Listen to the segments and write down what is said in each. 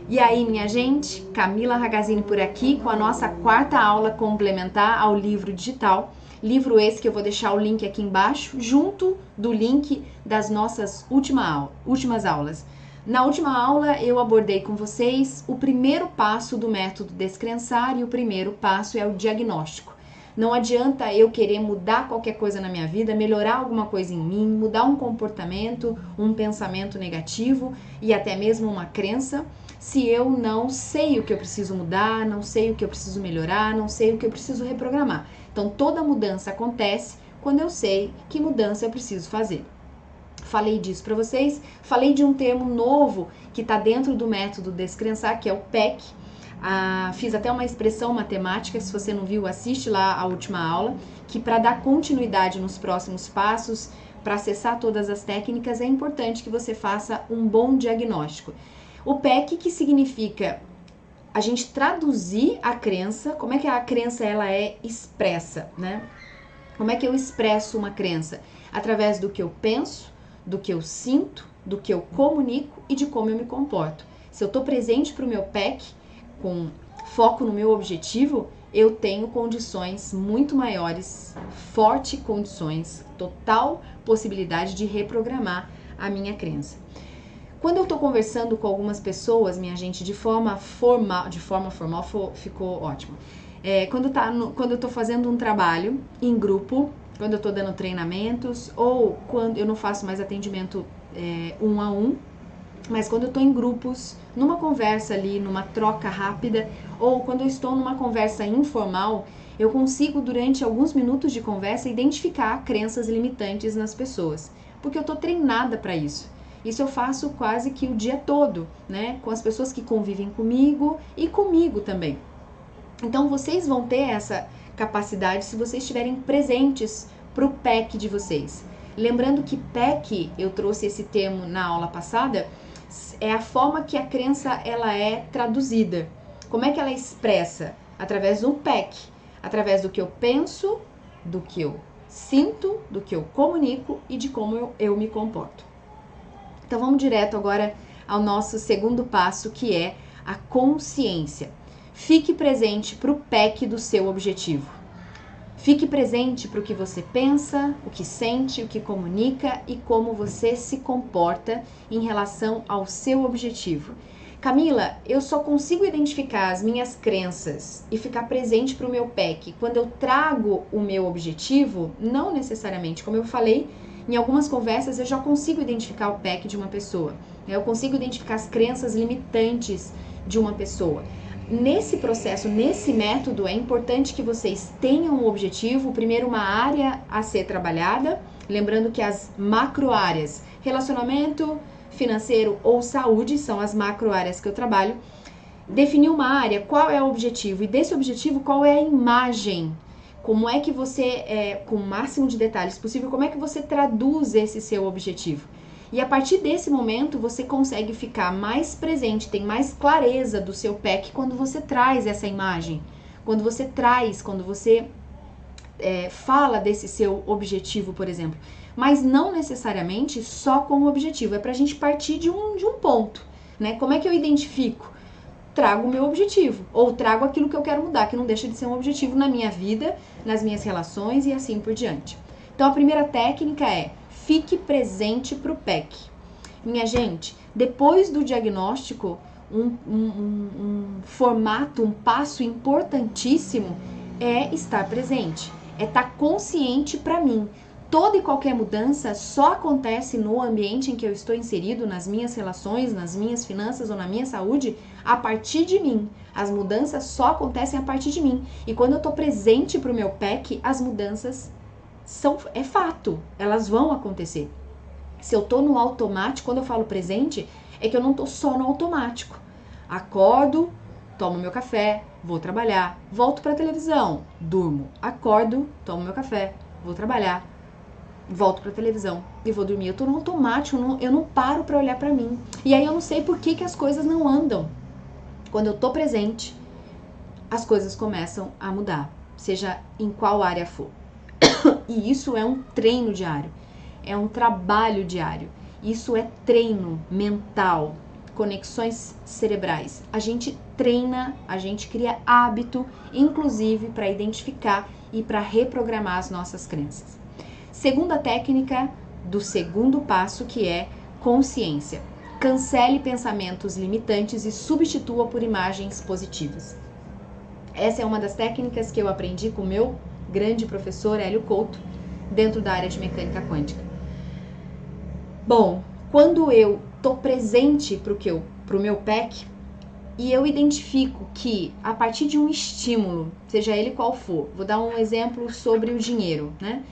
E aí, minha gente, Camila Ragazzini por aqui com a nossa quarta aula complementar ao livro digital. Livro esse que eu vou deixar o link aqui embaixo, junto do link das nossas últimas aulas. Na última aula eu abordei com vocês o primeiro passo do método Descrençar e o primeiro passo é o diagnóstico. Não adianta eu querer mudar qualquer coisa na minha vida, melhorar alguma coisa em mim, mudar um comportamento, um pensamento negativo e até mesmo uma crença, se eu não sei o que eu preciso mudar, não sei o que eu preciso melhorar, não sei o que eu preciso reprogramar. Então, toda mudança acontece quando eu sei que mudança eu preciso fazer. Falei disso para vocês, falei de um termo novo que está dentro do método Descrençar, que é o PEC. Fiz até uma expressão matemática, se você não viu, assiste lá a última aula, que para dar continuidade nos próximos passos, para acessar todas as técnicas, é importante que você faça um bom diagnóstico. O PEC, que significa a gente traduzir a crença, como é que a crença ela é expressa, né? Como é que eu expresso uma crença? Através do que eu penso, do que eu sinto, do que eu comunico e de como eu me comporto. Se eu estou presente para o meu PEC, com foco no meu objetivo, eu tenho condições muito maiores, fortes condições, total possibilidade de reprogramar a minha crença. Quando eu estou conversando com algumas pessoas, minha gente, de forma formal ficou ótimo. Quando eu estou fazendo um trabalho em grupo, quando eu estou dando treinamentos, ou quando eu não faço mais atendimento 1 a 1, mas quando eu estou em grupos, numa conversa ali, numa troca rápida, ou quando eu estou numa conversa informal, eu consigo, durante alguns minutos de conversa, identificar crenças limitantes nas pessoas, porque eu estou treinada para isso. Isso eu faço quase que o dia todo, né? Com as pessoas que convivem comigo e comigo também. Então, vocês vão ter essa capacidade se vocês estiverem presentes para o PEC de vocês. Lembrando que PEC, eu trouxe esse termo na aula passada, é a forma que a crença ela é traduzida. Como é que ela é expressa? Através do PEC, através do que eu penso, do que eu sinto, do que eu comunico e de como eu me comporto. Então vamos direto agora ao nosso segundo passo, que é a consciência. Fique presente para o PEC do seu objetivo. Fique presente para o que você pensa, o que sente, o que comunica e como você se comporta em relação ao seu objetivo. Camila, eu só consigo identificar as minhas crenças e ficar presente para o meu PEC quando eu trago o meu objetivo? Não necessariamente. Como eu falei, em algumas conversas eu já consigo identificar o PEC de uma pessoa. Eu consigo identificar as crenças limitantes de uma pessoa. Nesse processo, nesse método, é importante que vocês tenham um objetivo, primeiro uma área a ser trabalhada, lembrando que as macro áreas, relacionamento financeiro ou saúde, são as macro áreas que eu trabalho. Definir uma área, qual é o objetivo e desse objetivo, qual é a imagem. Como é que você, com o máximo de detalhes possível, como é que você traduz esse seu objetivo? E a partir desse momento, você consegue ficar mais presente, tem mais clareza do seu PEC quando você traz essa imagem. Quando você fala desse seu objetivo, por exemplo. Mas não necessariamente só com o objetivo, é pra gente partir de um ponto, né? Como é que eu identifico? Trago o meu objetivo, ou trago aquilo que eu quero mudar, que não deixa de ser um objetivo na minha vida, nas minhas relações e assim por diante. Então, a primeira técnica é: fique presente para o PEC. Minha gente, depois do diagnóstico, um formato, um passo importantíssimo é estar presente, é estar consciente para mim. Toda e qualquer mudança só acontece no ambiente em que eu estou inserido, nas minhas relações, nas minhas finanças ou na minha saúde, a partir de mim. As mudanças só acontecem a partir de mim. E quando eu estou presente para o meu PEC, as mudanças é fato, elas vão acontecer. Se eu estou no automático, quando eu falo presente, é que eu não estou só no automático. Acordo, tomo meu café, vou trabalhar, volto para a televisão, durmo, acordo, tomo meu café, vou trabalhar, volto pra televisão e vou dormir. Eu tô no automático, eu não paro pra olhar pra mim. E aí eu não sei por que as coisas não andam. Quando eu tô presente, as coisas começam a mudar, seja em qual área for. E isso é um treino diário, é um trabalho diário. Isso é treino mental, conexões cerebrais. A gente treina, a gente cria hábito, inclusive para identificar e para reprogramar as nossas crenças. Segunda técnica do segundo passo, que é consciência. Cancele pensamentos limitantes e substitua por imagens positivas. Essa é uma das técnicas que eu aprendi com o meu grande professor Hélio Couto, dentro da área de mecânica quântica. Bom, quando eu tô presente pro meu PEC e eu identifico que a partir de um estímulo, seja ele qual for, vou dar um exemplo sobre o dinheiro, né?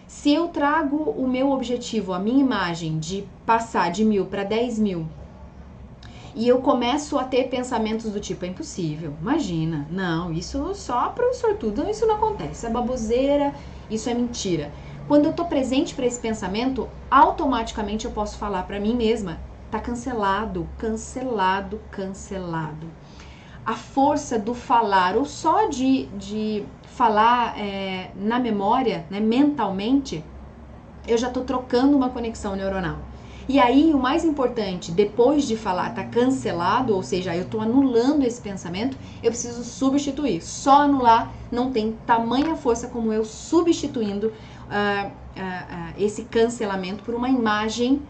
Se eu trago o meu objetivo, a minha imagem de passar de 1.000 para 10.000 e eu começo a ter pensamentos do tipo, é impossível, imagina, não, isso só para o sortudo, isso não acontece, isso é baboseira, isso é mentira. Quando eu tô presente para esse pensamento, automaticamente eu posso falar para mim mesma, tá cancelado, cancelado, cancelado. A força do falar, ou só de falar na memória, né, mentalmente, eu já tô trocando uma conexão neuronal. E aí, o mais importante, depois de falar tá cancelado, ou seja, eu tô anulando esse pensamento, eu preciso substituir. Só anular não tem tamanha força como eu substituindo esse cancelamento por uma imagem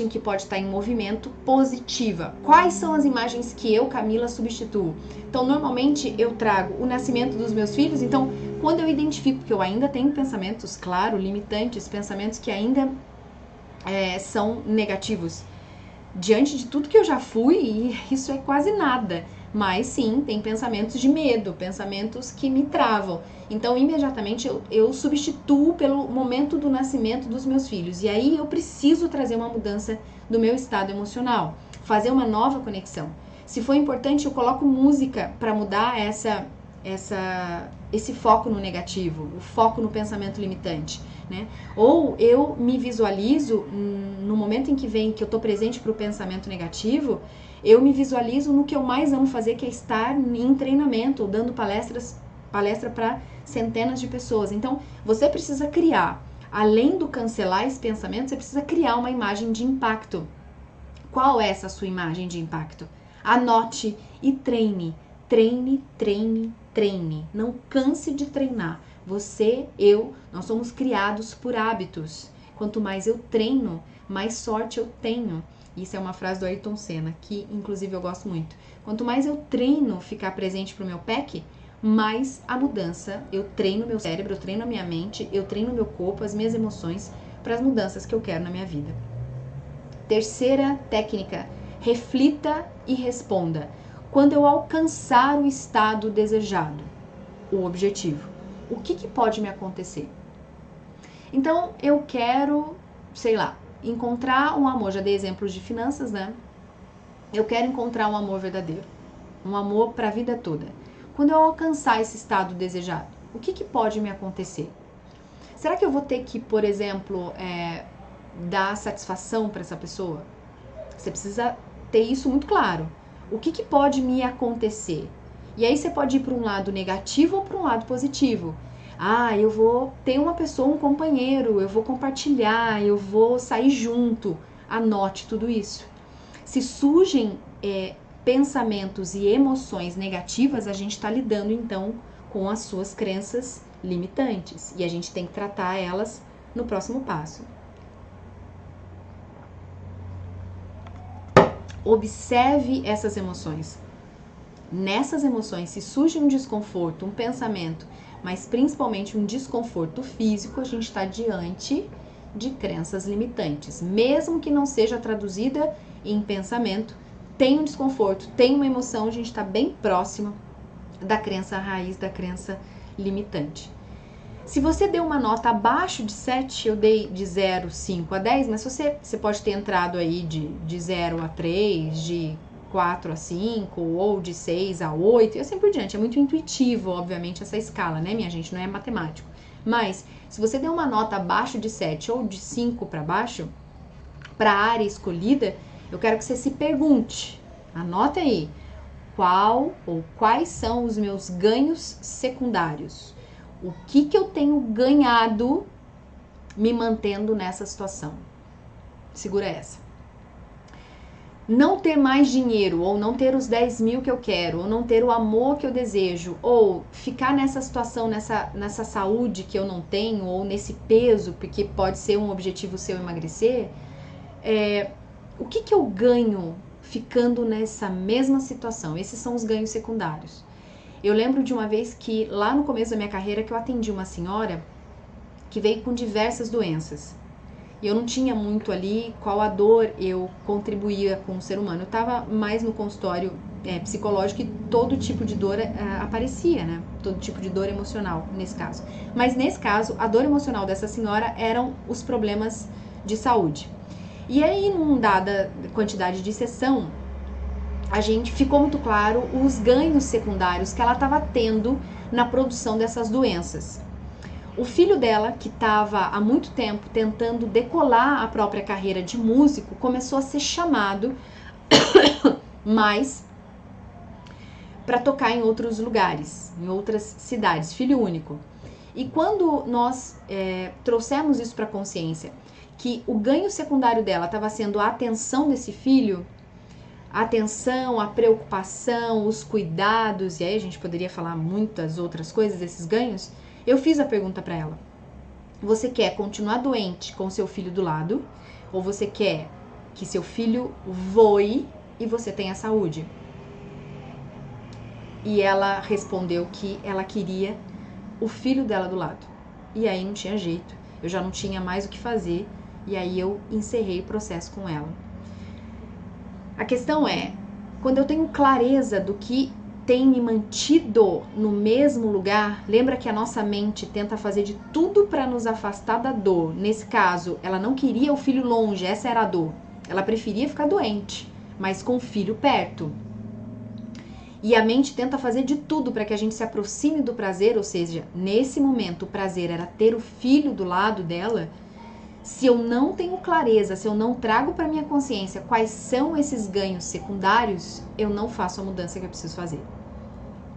que pode estar em movimento positiva. Quais são as imagens que eu, Camila, substituo? Então, normalmente eu trago o nascimento dos meus filhos. Então, quando eu identifico que eu ainda tenho pensamentos, claro, limitantes, pensamentos que ainda são negativos, diante de tudo que eu já fui, e isso é quase nada. Mas sim, tem pensamentos de medo, pensamentos que me travam. Então, imediatamente eu substituo pelo momento do nascimento dos meus filhos. E aí eu preciso trazer uma mudança do meu estado emocional, fazer uma nova conexão. Se for importante, eu coloco música para mudar esse foco no negativo, o foco no pensamento limitante, né? Ou eu me visualizo no momento em que eu tô presente para o pensamento negativo, eu me visualizo no que eu mais amo fazer, que é estar em treinamento, ou dando palestra para centenas de pessoas. Então, você precisa criar, além do cancelar esse pensamento, você precisa criar uma imagem de impacto. Qual é essa sua imagem de impacto? Anote e treine. Treine, treine, treine. Não canse de treinar. Você, nós somos criados por hábitos. Quanto mais eu treino, mais sorte eu tenho. Isso é uma frase do Ayrton Senna, que inclusive eu gosto muito. Quanto mais eu treino ficar presente pro meu PEC, mais a mudança, eu treino meu cérebro, eu treino a minha mente, eu treino meu corpo, as minhas emoções, para as mudanças que eu quero na minha vida. Terceira técnica, reflita e responda. Quando eu alcançar o estado desejado, o objetivo, o que pode me acontecer? Então, eu quero, sei lá, encontrar um amor, já dei exemplos de finanças, né? Eu quero encontrar um amor verdadeiro, um amor para a vida toda. Quando eu alcançar esse estado desejado, o que pode me acontecer? Será que eu vou ter que, por exemplo, dar satisfação para essa pessoa? Você precisa ter isso muito claro. O que pode me acontecer? E aí você pode ir para um lado negativo ou para um lado positivo. Eu vou ter uma pessoa, um companheiro, eu vou compartilhar, eu vou sair junto. Anote tudo isso. Se surgem pensamentos e emoções negativas, a gente está lidando então com as suas crenças limitantes. E a gente tem que tratar elas no próximo passo. Observe essas emoções. Nessas emoções, se surge um desconforto, um pensamento, mas principalmente um desconforto físico, a gente está diante de crenças limitantes. Mesmo que não seja traduzida em pensamento, tem um desconforto, tem uma emoção, a gente está bem próximo da crença raiz, da crença limitante. Se você deu uma nota abaixo de 7, eu dei de 0, 5 a 10, mas você pode ter entrado aí de 0 a 3, de 4 a 5, ou de 6 a 8, e assim por diante. É muito intuitivo, obviamente, essa escala, né, minha gente? Não é matemático. Mas, se você deu uma nota abaixo de 7 ou de 5 para baixo, para a área escolhida, eu quero que você se pergunte, anota aí, qual ou quais são os meus ganhos secundários? O que eu tenho ganhado me mantendo nessa situação? Segura essa. não ter mais dinheiro, ou não ter os 10 mil que eu quero, ou não ter o amor que eu desejo, ou ficar nessa situação, nessa saúde que eu não tenho, ou nesse peso, porque pode ser um objetivo seu emagrecer, o que eu ganho ficando nessa mesma situação? Esses são os ganhos secundários. Eu lembro de uma vez que, lá no começo da minha carreira, que eu atendi uma senhora que veio com diversas doenças. E eu não tinha muito ali qual a dor eu contribuía com o ser humano. Eu estava mais no consultório psicológico e todo tipo de dor aparecia, né? Todo tipo de dor emocional, nesse caso. Mas nesse caso, a dor emocional dessa senhora eram os problemas de saúde. E aí, numa dada quantidade de sessão, a gente ficou muito claro os ganhos secundários que ela estava tendo na produção dessas doenças. O filho dela, que estava há muito tempo tentando decolar a própria carreira de músico, começou a ser chamado mais para tocar em outros lugares, em outras cidades, filho único. E quando nós trouxemos isso para a consciência, que o ganho secundário dela estava sendo a atenção desse filho, a atenção, a preocupação, os cuidados, e aí a gente poderia falar muitas outras coisas desses ganhos, eu fiz a pergunta para ela: você quer continuar doente com seu filho do lado, ou você quer que seu filho voe e você tenha saúde? E ela respondeu que ela queria o filho dela do lado. E aí não tinha jeito, eu já não tinha mais o que fazer, e aí eu encerrei o processo com ela. A questão é, quando eu tenho clareza do que tem me mantido no mesmo lugar, lembra que a nossa mente tenta fazer de tudo para nos afastar da dor. Nesse caso, ela não queria o filho longe, essa era a dor. Ela preferia ficar doente, mas com o filho perto. E a mente tenta fazer de tudo para que a gente se aproxime do prazer, ou seja, nesse momento o prazer era ter o filho do lado dela. Se eu não tenho clareza, se eu não trago para minha consciência quais são esses ganhos secundários, eu não faço a mudança que eu preciso fazer.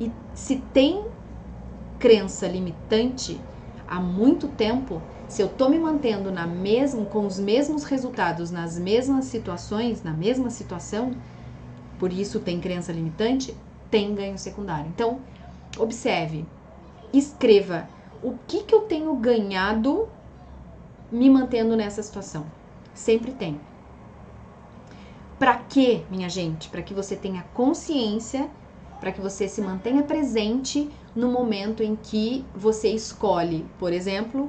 E se tem crença limitante há muito tempo, se eu tô me mantendo com os mesmos resultados, nas mesmas situações, na mesma situação, por isso tem crença limitante, tem ganho secundário. Então, observe, escreva o que eu tenho ganhado me mantendo nessa situação. Sempre tem. Para quê, minha gente? Para que você tenha consciência, para que você se mantenha presente no momento em que você escolhe, por exemplo,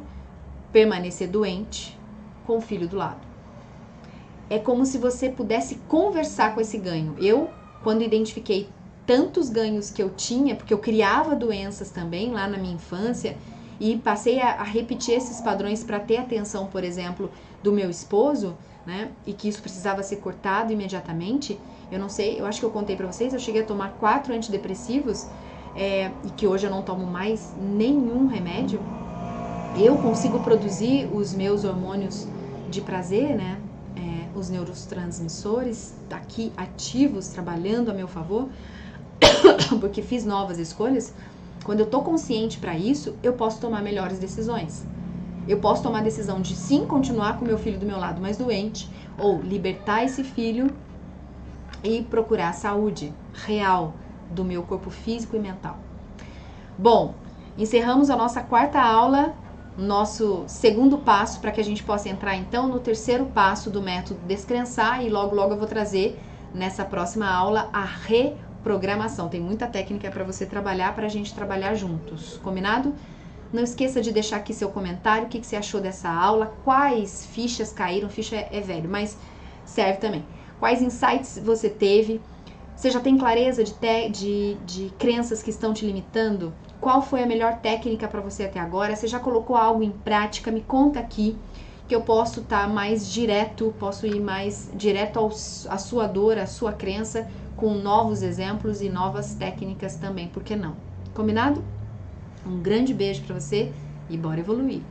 permanecer doente com o filho do lado. É como se você pudesse conversar com esse ganho. Eu, quando identifiquei tantos ganhos que eu tinha, porque eu criava doenças também lá na minha infância, e passei a repetir esses padrões para ter atenção, por exemplo, do meu esposo, né? E que isso precisava ser cortado imediatamente. Eu não sei, eu acho que eu contei para vocês, eu cheguei a tomar 4 antidepressivos e que hoje eu não tomo mais nenhum remédio. Eu consigo produzir os meus hormônios de prazer, né? Os neurotransmissores aqui ativos, trabalhando a meu favor, porque fiz novas escolhas. Quando eu tô consciente para isso, eu posso tomar melhores decisões. Eu posso tomar a decisão de sim continuar com meu filho do meu lado mais doente, ou libertar esse filho e procurar a saúde real do meu corpo físico e mental. Bom, encerramos a nossa 4ª aula, nosso segundo passo para que a gente possa entrar então no 3º passo do método Descrençar, e logo eu vou trazer nessa próxima aula a reprogramação. Tem muita técnica para você trabalhar, para a gente trabalhar juntos, combinado? Não esqueça de deixar aqui seu comentário, o que você achou dessa aula, quais fichas caíram, ficha é velho, mas serve também. Quais insights você teve? Você já tem clareza de crenças que estão te limitando? Qual foi a melhor técnica para você até agora? Você já colocou algo em prática? Me conta aqui, que eu posso estar mais direto, posso ir mais direto à sua dor, à sua crença, com novos exemplos e novas técnicas também, por que não? Combinado? Um grande beijo para você e bora evoluir!